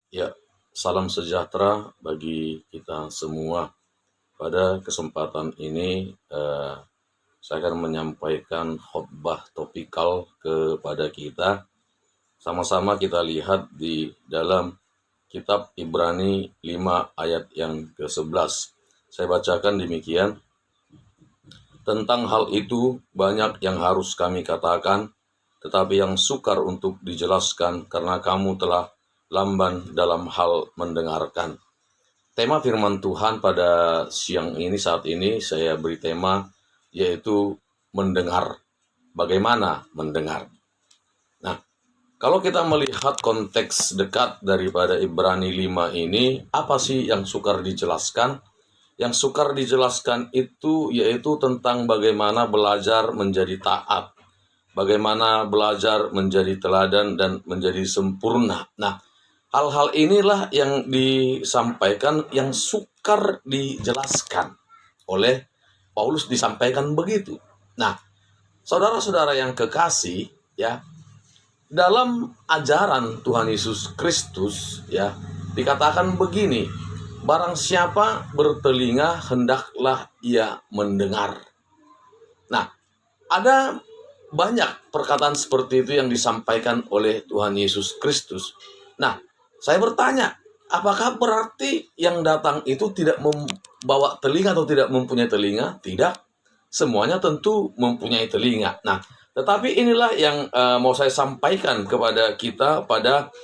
Ya, salam sejahtera bagi kita semua. Pada kesempatan ini, saya akan menyampaikan khotbah topikal kepada kita. Sama-sama kita lihat di dalam kitab Ibrani 5 ayat yang ke-11. Saya bacakan demikian. Tentang hal itu banyak yang harus kami katakan, tetapi yang sukar untuk dijelaskan karena kamu telah lamban dalam hal mendengarkan. Tema firman Tuhan pada siang ini, saat ini saya beri tema yaitu mendengar. Bagaimana mendengar? Nah, kalau kita melihat konteks dekat daripada Ibrani 5 ini, apa sih yang sukar dijelaskan? Yang sukar dijelaskan itu yaitu tentang bagaimana belajar menjadi taat, bagaimana belajar menjadi teladan dan menjadi sempurna. Nah, hal-hal inilah yang disampaikan, yang sukar dijelaskan oleh Paulus, disampaikan begitu. Nah, saudara-saudara yang kekasih, ya, dalam ajaran Tuhan Yesus Kristus, ya, dikatakan begini, barang siapa bertelinga hendaklah ia mendengar. Nah, ada banyak perkataan seperti itu yang disampaikan oleh Tuhan Yesus Kristus. Nah, saya bertanya, apakah berarti yang datang itu tidak membawa telinga atau tidak mempunyai telinga? Tidak. Semuanya tentu mempunyai telinga. Nah, tetapi inilah yang mau saya sampaikan kepada kita pada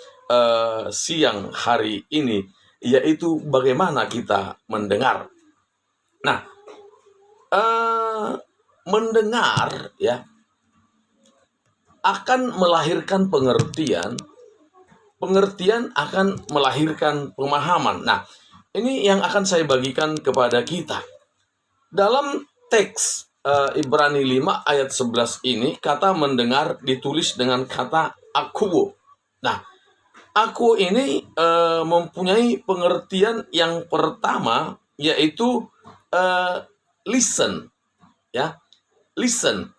siang hari ini, yaitu bagaimana kita mendengar. Nah, mendengar ya akan melahirkan pengertian, pengertian akan melahirkan pemahaman. Nah, ini yang akan saya bagikan kepada kita. Dalam teks Ibrani 5 ayat 11 ini, kata mendengar ditulis dengan kata akuo. Nah, aku ini mempunyai pengertian yang pertama, yaitu listen, ya, listen.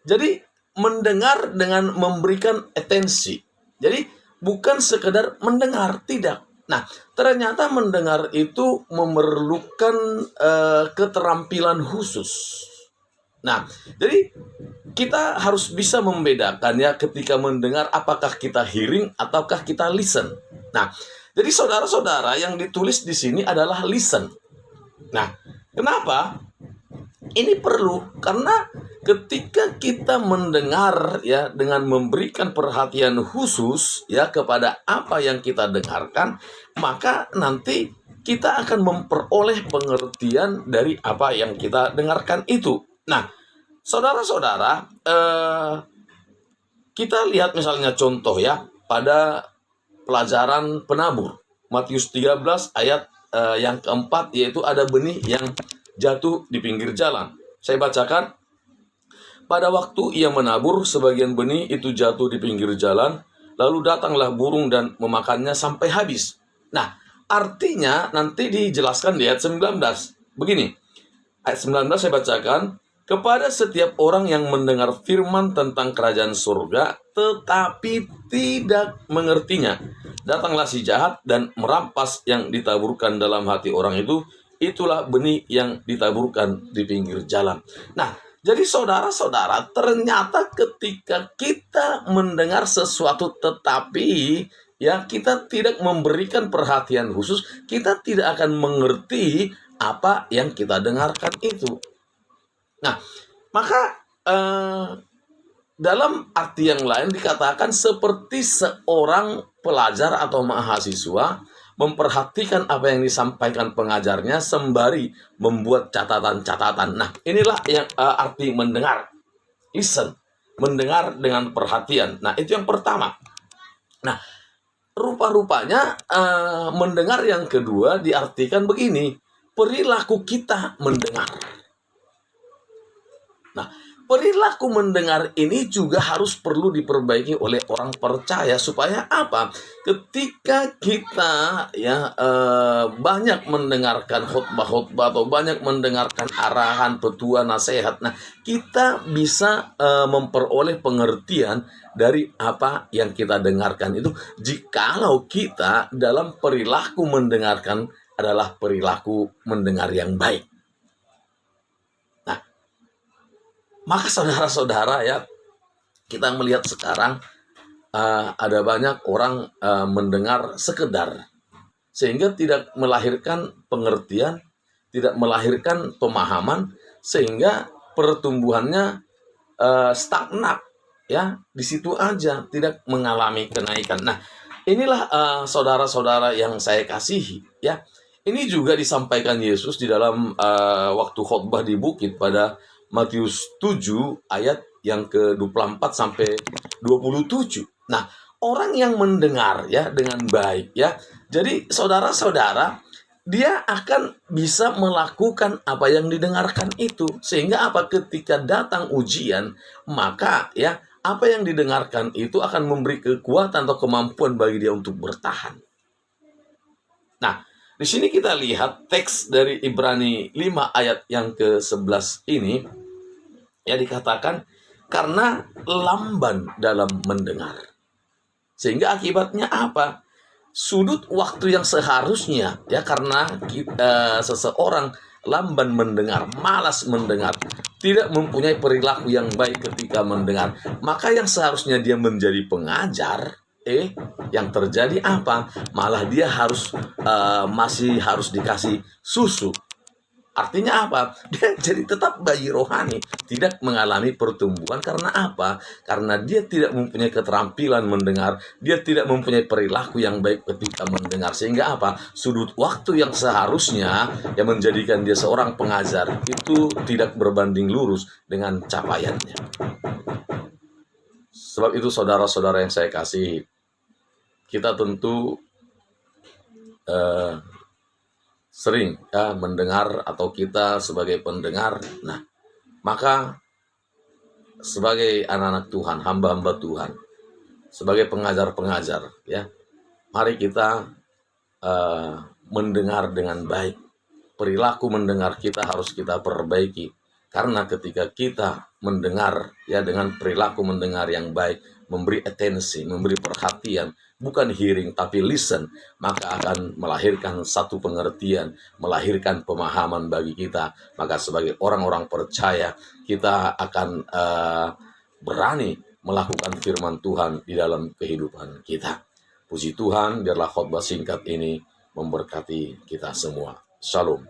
Jadi mendengar dengan memberikan atensi. Jadi bukan sekedar mendengar, tidak. Nah, ternyata mendengar itu memerlukan keterampilan khusus. Nah, jadi kita harus bisa membedakan ya ketika mendengar, apakah kita hearing ataukah kita listen. Nah, jadi saudara-saudara, yang ditulis di sini adalah listen. Nah, kenapa? Ini perlu karena ketika kita mendengar ya dengan memberikan perhatian khusus ya kepada apa yang kita dengarkan, maka nanti kita akan memperoleh pengertian dari apa yang kita dengarkan itu. Nah, saudara-saudara, kita lihat misalnya contoh ya pada pelajaran penabur, Matius 13 ayat yang keempat, yaitu ada benih yang jatuh di pinggir jalan. Saya bacakan. Pada waktu ia menabur, sebagian benih itu jatuh di pinggir jalan, lalu datanglah burung dan memakannya sampai habis. Nah, artinya nanti dijelaskan di ayat 19. Begini, ayat 19 saya bacakan. Kepada setiap orang yang mendengar firman tentang kerajaan surga, tetapi tidak mengertinya, datanglah si jahat dan merampas yang ditaburkan dalam hati orang itu. Itulah benih yang ditaburkan di pinggir jalan. Nah, jadi saudara-saudara, ternyata ketika kita mendengar sesuatu tetapi ya kita tidak memberikan perhatian khusus, kita tidak akan mengerti apa yang kita dengarkan itu. Nah, maka dalam arti yang lain dikatakan seperti seorang pelajar atau mahasiswa memperhatikan apa yang disampaikan pengajarnya sembari membuat catatan-catatan. Nah, inilah yang arti mendengar. Listen, mendengar dengan perhatian. Nah, itu yang pertama. Nah, rupa-rupanya mendengar yang kedua diartikan begini, perilaku kita mendengar. Nah, perilaku mendengar ini juga harus perlu diperbaiki oleh orang percaya supaya apa? Ketika kita banyak mendengarkan khotbah-khotbah atau banyak mendengarkan arahan, petua, nasihat, nah kita bisa memperoleh pengertian dari apa yang kita dengarkan itu. Jikalau kita dalam perilaku mendengarkan adalah perilaku mendengar yang baik. Maka saudara-saudara ya, kita melihat sekarang ada banyak orang mendengar sekedar, sehingga tidak melahirkan pengertian, tidak melahirkan pemahaman, sehingga pertumbuhannya stagnan, ya di situ aja, tidak mengalami kenaikan. Nah, inilah saudara-saudara yang saya kasihi, ya. Ini juga disampaikan Yesus di dalam waktu khotbah di bukit pada Matius 7 ayat yang ke-24 sampai 27. Nah, orang yang mendengar ya dengan baik ya. Jadi saudara-saudara, dia akan bisa melakukan apa yang didengarkan itu. Sehingga apa, ketika datang ujian, maka ya apa yang didengarkan itu akan memberi kekuatan atau kemampuan bagi dia untuk bertahan. Nah, di sini kita lihat teks dari Ibrani 5 ayat yang ke-11 ini, ya dikatakan, karena lamban dalam mendengar. Sehingga akibatnya apa? Sudut waktu yang seharusnya, ya karena seseorang lamban mendengar, malas mendengar, tidak mempunyai perilaku yang baik ketika mendengar, maka yang seharusnya dia menjadi pengajar, yang terjadi apa? Malah dia masih harus dikasih susu. Artinya apa? Dia jadi tetap bayi rohani, tidak mengalami pertumbuhan. Karena apa? Karena dia tidak mempunyai keterampilan mendengar, dia tidak mempunyai perilaku yang baik ketika mendengar. Sehingga apa? Sudut waktu yang seharusnya yang menjadikan dia seorang pengajar itu tidak berbanding lurus dengan capaiannya. Sebab itu saudara-saudara yang saya kasih, kita tentu sering ya mendengar, atau kita sebagai pendengar. Nah, maka sebagai anak-anak Tuhan, hamba-hamba Tuhan, sebagai pengajar-pengajar ya, mari kita mendengar dengan baik. Perilaku mendengar kita harus kita perbaiki, karena ketika kita mendengar ya dengan perilaku mendengar yang baik, memberi atensi, memberi perhatian, bukan hearing tapi listen, maka akan melahirkan satu pengertian, melahirkan pemahaman bagi kita. Maka sebagai orang-orang percaya, kita akan berani melakukan firman Tuhan di dalam kehidupan kita. Puji Tuhan, biarlah khotbah singkat ini memberkati kita semua. Shalom.